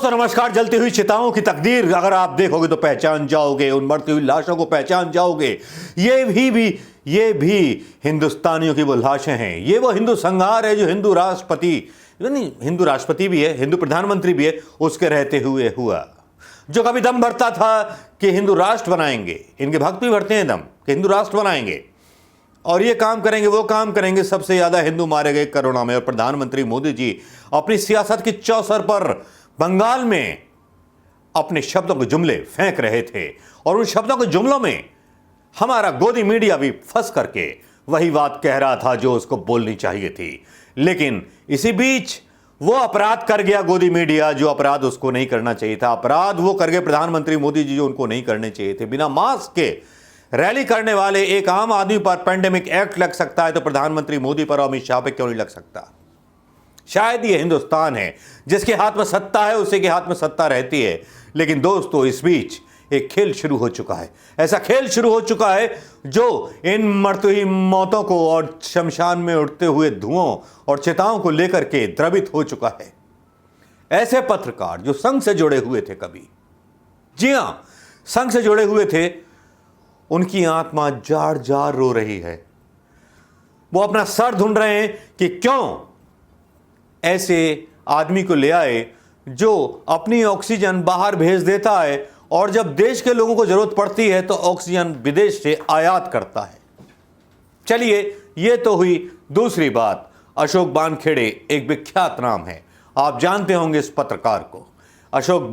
दोस्तों नमस्कार। जलती हुई चिताओं की तकदीर अगर आप देखोगे तो पहचान जाओगे, उन मरती हुई लाशों को पहचान जाओगे। ये भी हिंदुस्तानियों की वो लाशें हैं। ये वो हिंदू संहार है जो हिंदू राष्ट्रपति भी है, हिंदू प्रधानमंत्री भी है, उसके रहते हुए हुआ। जो कभी दम भरता था कि हिंदू राष्ट्र बनाएंगे, इनके भक्त भी भरते हैं दम कि हिंदू राष्ट्र बनाएंगे और ये काम करेंगे वो काम करेंगे। सबसे ज्यादा हिंदू मारे गए कोरोना में और प्रधानमंत्री मोदी जी अपनी सियासत की चौसर पर बंगाल में अपने शब्दों के जुमले फेंक रहे थे और उन शब्दों के जुमलों में हमारा गोदी मीडिया भी फंस करके वही बात कह रहा था जो उसको बोलनी चाहिए थी। लेकिन इसी बीच वो अपराध कर गया गोदी मीडिया जो अपराध उसको नहीं करना चाहिए था। अपराध वो कर गए प्रधानमंत्री मोदी जी जो उनको नहीं करने चाहिए थे। बिना मास्क के रैली करने वाले एक आम आदमी पर पैंडेमिक एक्ट लग सकता है तो प्रधानमंत्री मोदी पर और अमित शाह पर क्यों नहीं लग सकता? शायद ये हिंदुस्तान है, जिसके हाथ में सत्ता है उसी के हाथ में सत्ता रहती है। लेकिन दोस्तों इस बीच एक खेल शुरू हो चुका है। ऐसा खेल शुरू हो चुका है जो इन मरती हुई मौतों को और शमशान में उड़ते हुए धुओं और चिताओं को लेकर के द्रवित हो चुका है। ऐसे पत्रकार जो संघ से जुड़े हुए थे, कभी जी हां संघ से जुड़े हुए थे, उनकी आत्मा जार जार रो रही है। वो अपना सर ढूंढ रहे हैं कि क्यों ऐसे आदमी को ले आए जो अपनी ऑक्सीजन बाहर भेज देता है और जब देश के लोगों को जरूरत पड़ती है तो ऑक्सीजन विदेश से आयात करता है। चलिए ये तो हुई दूसरी बात। अशोक वानखेड़े एक विख्यात नाम है, आप जानते होंगे इस पत्रकार को, अशोक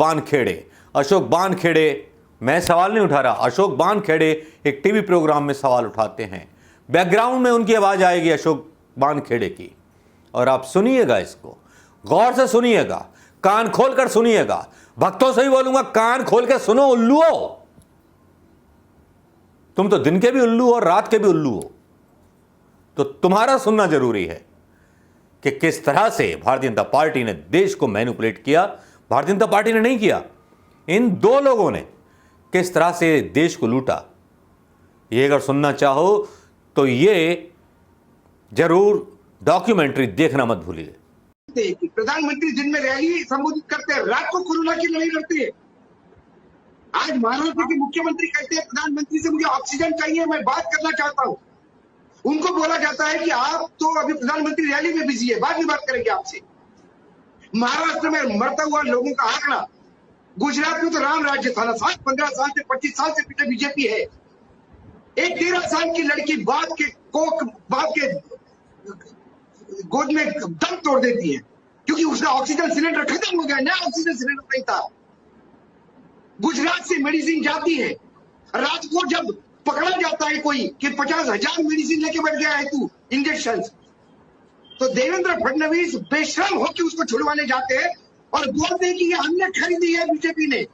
वानखेड़े। मैं सवाल नहीं उठा रहा, अशोक वानखेड़े एक टीवी प्रोग्राम में सवाल उठाते हैं। बैकग्राउंड में उनकी आवाज आएगी अशोक वानखेड़े की और आप सुनिएगा, इसको गौर से सुनिएगा, कान खोलकर सुनिएगा। भक्तों से ही बोलूंगा कान खोल के सुनो उल्लुओ, तुम तो दिन के भी उल्लू और रात के भी उल्लू हो, तो तुम्हारा सुनना जरूरी है कि किस तरह से भारतीय जनता पार्टी ने देश को मैनिपुलेट किया। भारतीय जनता पार्टी ने नहीं किया, इन दो लोगों ने किस तरह से देश को लूटा। ये अगर सुनना चाहो तो ये जरूर डॉक्यूमेंट्री देखना मत भूलिए। प्रधानमंत्री दिन में रैली संबोधित करते हैं, रात को कोरोना की लड़ाई लड़ते हैं। आज महाराष्ट्र के मुख्यमंत्री कहते हैं प्रधानमंत्री से मुझे ऑक्सीजन चाहिए, मैं बात करना चाहता हूं। उनको बोला जाता है कि आप तो अभी प्रधानमंत्री रैली में बिजी है, बाद में बात करेंगे आपसे। महाराष्ट्र में मरता हुआ लोगों का आंकड़ा, गुजरात में तो राम राज्य था ना, 15 साल से 25 साल से पीछे बीजेपी है। एक 13 साल की लड़की बाप के गोद में दम तोड़ देती है क्योंकि उसका ऑक्सीजन सिलेंडर खत्म हो गया, नया ऑक्सीजन सिलेंडर नहीं था। गुजरात से मेडिसिन जाती है, रात को जब पकड़ा जाता है कोई कि 50,000 मेडिसिन लेके बैठ गया है तू इंजेक्शन, तो देवेंद्र फडणवीस बेशरम होकर उसको छुड़वाने जाते हैं और बोलते हैं कि ये हमने खरीदी है बीजेपी ने।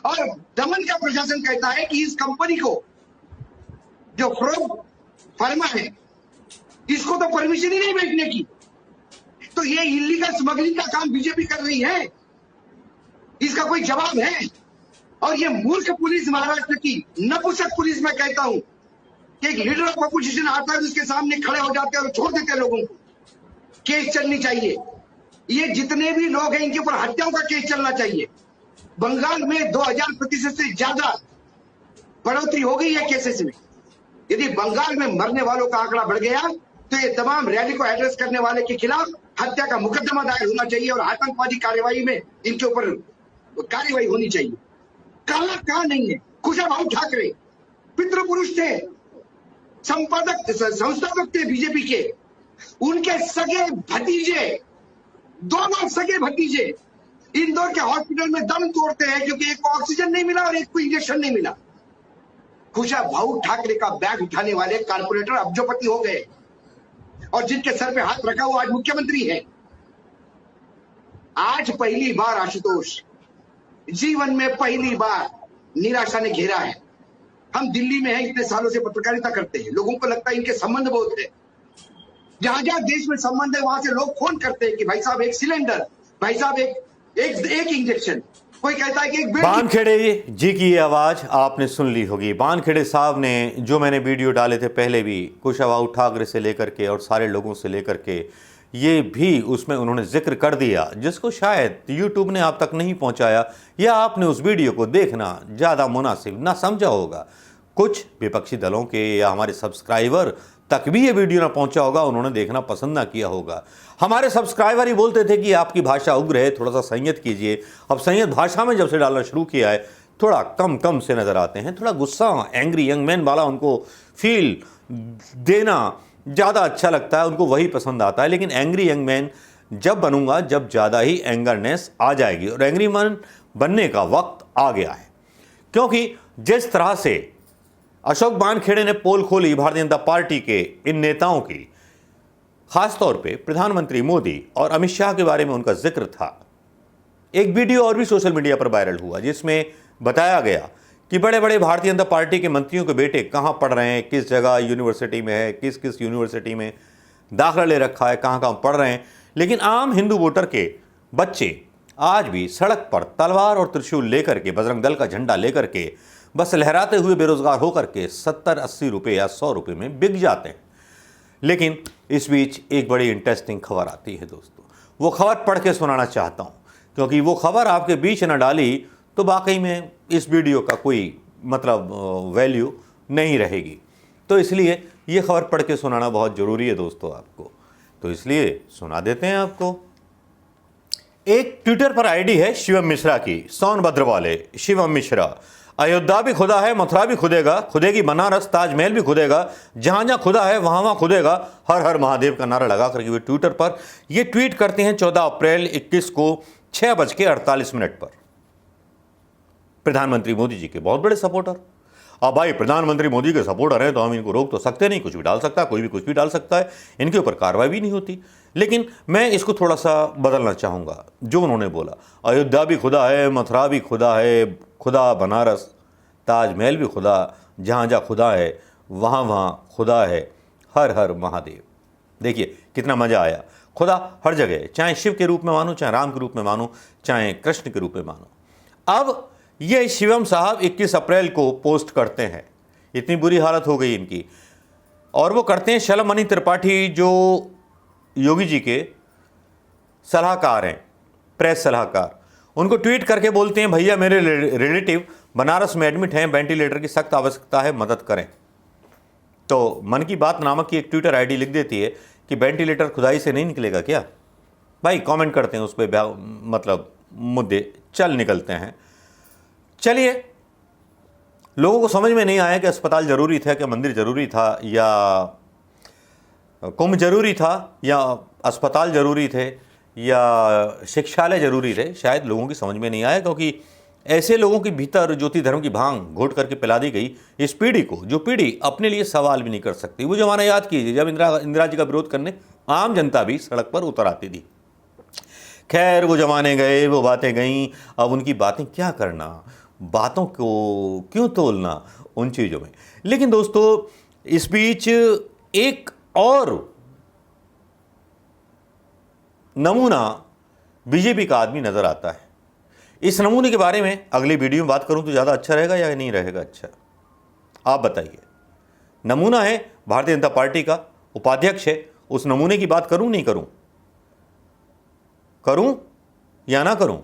और दमन का प्रशासन कहता है कि इस कंपनी को जो फ्रोग फार्मा है इसको तो परमिशन ही नहीं बेचने की, तो ये इलीगल स्मगलिंग का काम बीजेपी कर रही है, इसका कोई जवाब है? और ये मूर्ख पुलिस महाराष्ट्र की नपुंसक पुलिस, मैं कहता हूं कि एक लीडर ऑफ अपोजिशन आता है उसके सामने खड़े हो जाते हैं और छोड़ देते हैं लोगों को। केस चलनी चाहिए, ये जितने भी लोग हैं इनके ऊपर हत्याओं का केस चलना चाहिए। बंगाल में 2000% से ज्यादा बढ़ोतरी हो गई है केसेस में। यदि बंगाल में मरने वालों का आंकड़ा बढ़ गया तो ये तमाम रैली को एड्रेस करने वाले के खिलाफ हत्या का मुकदमा दायर होना चाहिए और आतंकवादी कार्यवाही में इनके ऊपर कार्यवाही होनी चाहिए। कहां नहीं है। कुशाभाऊ ठाकरे पितृपुरुष थे, संस्थापक थे बीजेपी के, उनके सगे भतीजे, दोनों सगे भतीजे इंदौर के हॉस्पिटल में दम तोड़ते हैं क्योंकि एक को ऑक्सीजन नहीं मिला और एक को इंजेक्शन नहीं मिला। कुशाभाऊ ठाकरे का बैग उठाने वाले कारपोरेटर अब्जोपति हो गए और जिनके सर पे हाथ रखा हुआ आज मुख्यमंत्री है। आज पहली बार आशुतोष, जीवन में पहली बार निराशा ने घेरा है। हम दिल्ली में हैं, इतने सालों से पत्रकारिता करते हैं, लोगों को लगता है इनके संबंध बहुत है। जहां जहां देश में संबंध है वहां से लोग फोन करते हैं कि भाई साहब एक सिलेंडर, भाई साहब एक इंजेक्शन, कोई कहता है कि एक वानखेड़े जी की ये आवाज आपने सुन ली होगी। वानखेड़े साहब ने, जो मैंने वीडियो डाले थे पहले भी, कुशाभाऊ ठाकरे से लेकर के और सारे लोगों से लेकर के ये भी उसमें उन्होंने जिक्र कर दिया, जिसको शायद यूट्यूब ने आप तक नहीं पहुंचाया या आपने उस वीडियो को देखना ज़्यादा मुनासिब ना समझा होगा। कुछ विपक्षी दलों के या हमारे सब्सक्राइबर तक भी ये वीडियो ना पहुंचा होगा, उन्होंने देखना पसंद ना किया होगा। हमारे सब्सक्राइबर ही बोलते थे कि आपकी भाषा उग्र है, थोड़ा सा संयत कीजिए। अब संयत भाषा में जब से डालना शुरू किया है, थोड़ा कम कम से नज़र आते हैं। थोड़ा गुस्सा, एंग्री यंग मैन वाला उनको फील देना ज़्यादा अच्छा लगता है, उनको वही पसंद आता है। लेकिन एंग्री यंग मैन जब बनूंगा जब ज़्यादा ही एंगरनेस आ जाएगी, और एंग्री मैन बनने का वक्त आ गया है। क्योंकि जिस तरह से अशोक वानखेड़े ने पोल खोली भारतीय जनता पार्टी के इन नेताओं की, खासतौर पे प्रधानमंत्री मोदी और अमित शाह के बारे में उनका जिक्र था। एक वीडियो और भी सोशल मीडिया पर वायरल हुआ, जिसमें बताया गया कि बड़े बड़े भारतीय जनता पार्टी के मंत्रियों के बेटे कहाँ पढ़ रहे हैं, किस जगह यूनिवर्सिटी में है, किस किस यूनिवर्सिटी में दाखिला ले रखा है, कहाँ कहाँ पढ़ रहे हैं। लेकिन आम हिंदू वोटर के बच्चे आज भी सड़क पर तलवार और त्रिशूल लेकर के, बजरंग दल का झंडा लेकर के, बस लहराते हुए बेरोजगार होकर के 70-80 रुपये या 100 रुपये में बिक जाते हैं। लेकिन इस बीच एक बड़ी इंटरेस्टिंग खबर आती है दोस्तों, वो खबर पढ़ के सुनाना चाहता हूँ, क्योंकि वो खबर आपके बीच न डाली तो वाकई में इस वीडियो का कोई मतलब वैल्यू नहीं रहेगी। तो इसलिए ये खबर पढ़ के सुनाना बहुत ज़रूरी है दोस्तों आपको, तो इसलिए सुना देते हैं आपको। एक ट्विटर पर आईडी है शिवम मिश्रा की, सोनभद्र वाले शिवम मिश्रा। अयोध्या भी खुदा है, मथुरा भी खुदेगा, खुदेगी बनारस, ताजमहल भी खुदेगा, जहां जहां खुदा है वहां वहां खुदेगा, हर हर महादेव का नारा लगा करके वे ट्विटर पर ये ट्वीट करते हैं 14 अप्रैल 21 को 6:48 पर। प्रधानमंत्री मोदी जी के बहुत बड़े सपोर्टर। अब भाई प्रधानमंत्री मोदी के सपोर्टर हैं तो हम इनको रोक तो सकते नहीं, कुछ भी डाल सकता है, कोई भी कुछ भी डाल सकता है, इनके ऊपर कार्रवाई भी नहीं होती। लेकिन मैं इसको थोड़ा सा बदलना चाहूँगा, जो उन्होंने बोला, अयोध्या भी खुदा है, मथुरा भी खुदा है, खुदा बनारस, ताजमहल भी खुदा, जहाँ जहाँ खुदा है वहाँ वहाँ खुदा है, हर हर महादेव। देखिए कितना मज़ा आया। खुदा हर जगह, चाहे शिव के रूप में मानो, चाहे राम के रूप में मानो, चाहे कृष्ण के रूप में मानो। अब ये शिवम साहब 21 अप्रैल को पोस्ट करते हैं, इतनी बुरी हालत हो गई इनकी, और वो करते हैं शलमणि त्रिपाठी, जो योगी जी के सलाहकार हैं, प्रेस सलाहकार। उनको ट्वीट करके बोलते हैं, भैया मेरे रिलेटिव बनारस में एडमिट हैं, वेंटिलेटर की सख्त आवश्यकता है, मदद करें। तो मन की बात नामक की एक ट्विटर आईडी लिख देती है कि वेंटिलेटर खुदाई से नहीं निकलेगा क्या। भाई कमेंट करते हैं उस पर, मतलब मुद्दे चल निकलते हैं। चलिए, लोगों को समझ में नहीं आया कि अस्पताल जरूरी था, कि मंदिर जरूरी था, या कुंभ जरूरी था, या अस्पताल जरूरी थे, या शिक्षालय जरूरी थे। शायद लोगों की समझ में नहीं आया, क्योंकि ऐसे लोगों के भीतर ज्योति धर्म की भांग घोट करके पिला दी गई इस पीढ़ी को, जो पीढ़ी अपने लिए सवाल भी नहीं कर सकती। वो जमाना याद कीजिए जब इंदिरा जी का विरोध करने आम जनता भी सड़क पर उतर आती थी। खैर वो जमाने गए, वो बातें गईं, अब उनकी बातें क्या करना, बातों को क्यों तोलना उन चीज़ों में। लेकिन दोस्तों इस बीच एक और नमूना बीजेपी का आदमी नजर आता है। इस नमूने के बारे में अगली वीडियो में बात करूं तो ज़्यादा अच्छा रहेगा या नहीं रहेगा? अच्छा आप बताइए। नमूना है भारतीय जनता पार्टी का, उपाध्यक्ष है, उस नमूने की बात करूं नहीं करूं, करूं या ना करूं?